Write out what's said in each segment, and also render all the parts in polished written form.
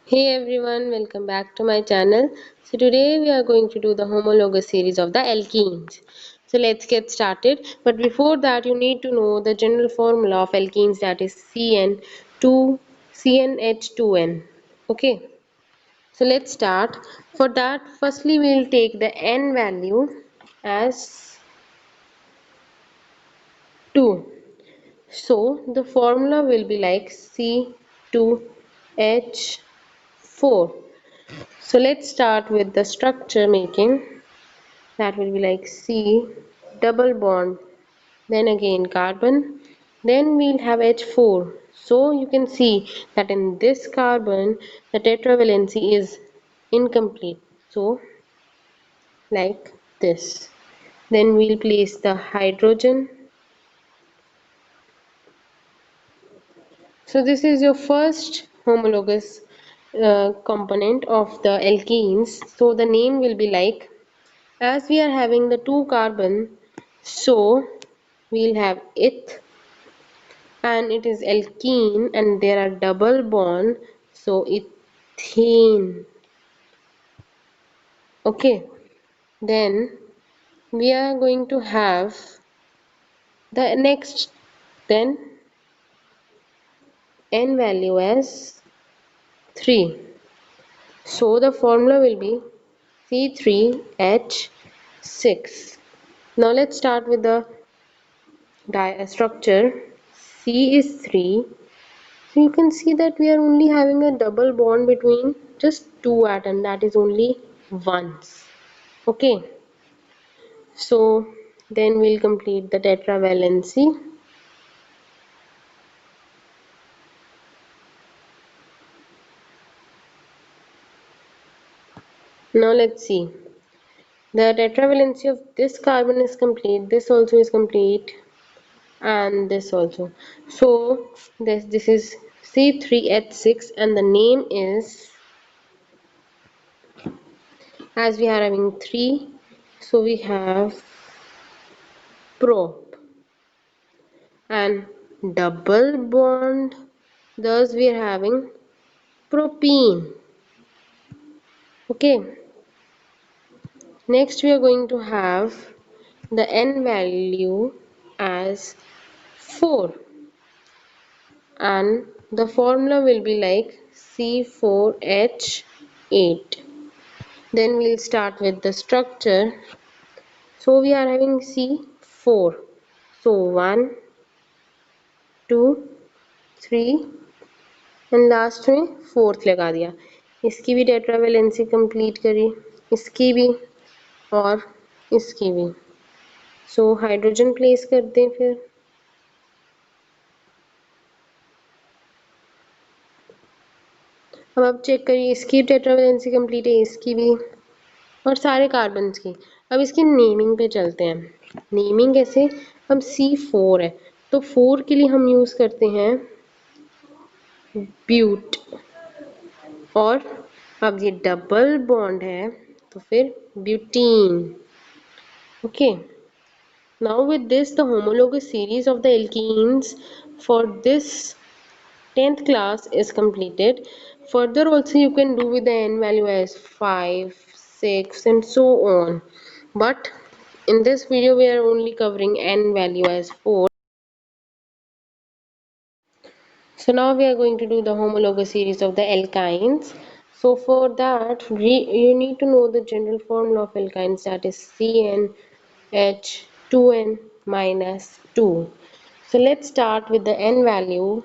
Hey everyone, welcome back to my channel. So today we are going to do the homologous series of the alkenes. So let's get started. But before that, you need to know the general formula of alkenes, that is CnH2n. Okay. So let's start. For that, firstly we will take the n value as 2. So the formula will be like C2H4. So let's start with the structure making. That will be like C double bond, then again carbon, then we'll have H4. So you can see that in this carbon the tetravalency is incomplete. So like this. Then we'll place the hydrogen. So this is your first homologous component of the alkenes. So the name will be like, as we are having the two carbon, so we'll have eth, and it is alkene and there are double bond, so ethene. Okay, then we are going to have the next, then n value as 3. So the formula will be C3H6. Now let's start with the structure. C is 3. So you can see that we are only having a double bond between just two atoms, that is only once. Okay, so then we'll complete the tetravalency. Now let's see. The tetravalency of this carbon is complete, this also is complete, and this also. So this is C3H6 and the name is, as we are having 3, so we have prop and double bond, thus we are having propene. Okay, next we are going to have the n value as 4 and the formula will be like C4H8. Then we'll start with the structure. So we are having C4, so 1 2 3 and last में fourth लगा दिया. इसकी भी tetravalency complete करी, इसकी भी और इसकी भी. सो हाइड्रोजन प्लेस कर दें फिर. अब आप चेक करिए, इसकी टेट्रावेलेंसी कंप्लीट है, इसकी भी, और सारे कार्बन्स की. अब इसकी नेमिंग पे चलते हैं. नेमिंग कैसे? अब C4 है तो 4 के लिए हम यूज़ करते हैं ब्यूट, और अब ये डबल बॉन्ड है तो फिर butene. Okay, now with this the homologous series of the alkenes for this 10th class is completed. Further also you can do with the n value as 5, 6 and so on, but in this video we are only covering n value as 4. So now we are going to do the homologous series of the alkynes. So for that you need to know the general formula of alkynes, that is CnH2n minus 2. So let's start with the n value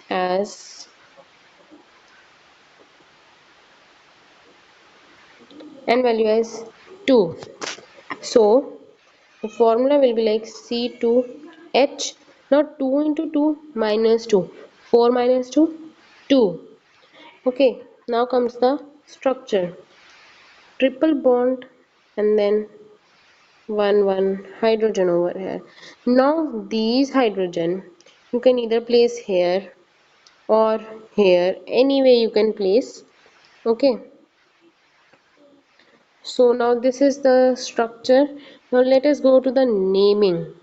as n value as 2. So the formula will be like C2H, not 2 into 2 minus 2, 4 minus 2, 2. Okay, now comes the structure. Triple bond and then 1 hydrogen over here. Now these hydrogen you can either place here or here, any way you can place. Okay, so now this is the structure. Now let us go to the naming.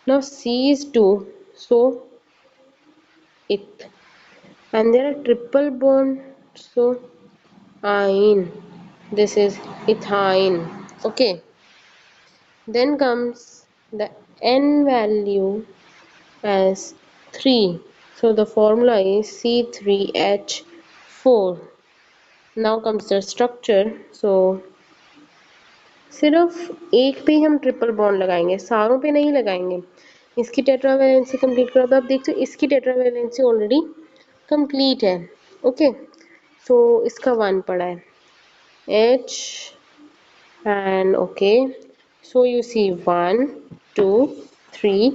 Now C is 2, so it. and there are triple bond, so ine, this is ethine. Okay, then comes the N value as 3, so the formula is C3H4. now comes the structure, so सिर्फ एक पे ही हम triple bond लगाएंगे, सारों पे नहीं लगाएंगे। इसकी टेट्रावैलेंसी कंप्लीट करो, अब आप देखते हो इसकी टेट्रावैलेंसी ऑलरेडी कंप्लीट है। ओके, सो इसका 1 पड़ा है H and okay, so you see 1 2 3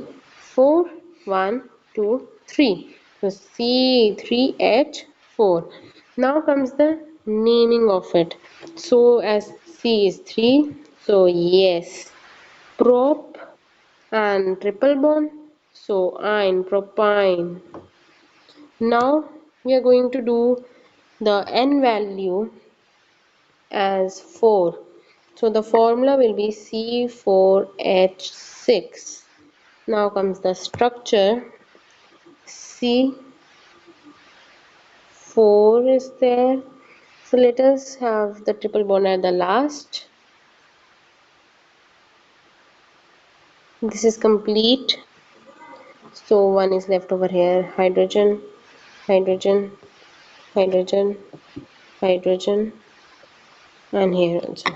4 1 2 3, so C3H4. now comes the naming of it, so as C is 3, so yes, prop and triple bond, so ine, propine. now we are going to do the N value as 4, so the formula will be C4H6. now comes the structure, C4 is there, so let us have the triple bond at the last. This is complete, so one is left over here, hydrogen, hydrogen, hydrogen, hydrogen, and here also.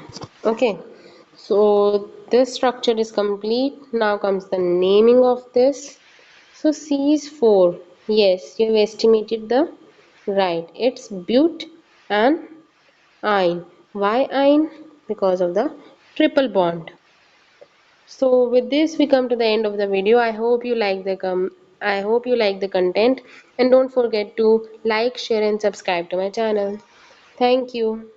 Okay, so this structure is complete. now comes the naming of this, so C is 4, yes, you have estimated the right, it's but and ine. why ine? because of the triple bond. so with this we come to the end of the video. I hope you like the content, and don't forget to like, share and subscribe to my channel. Thank you.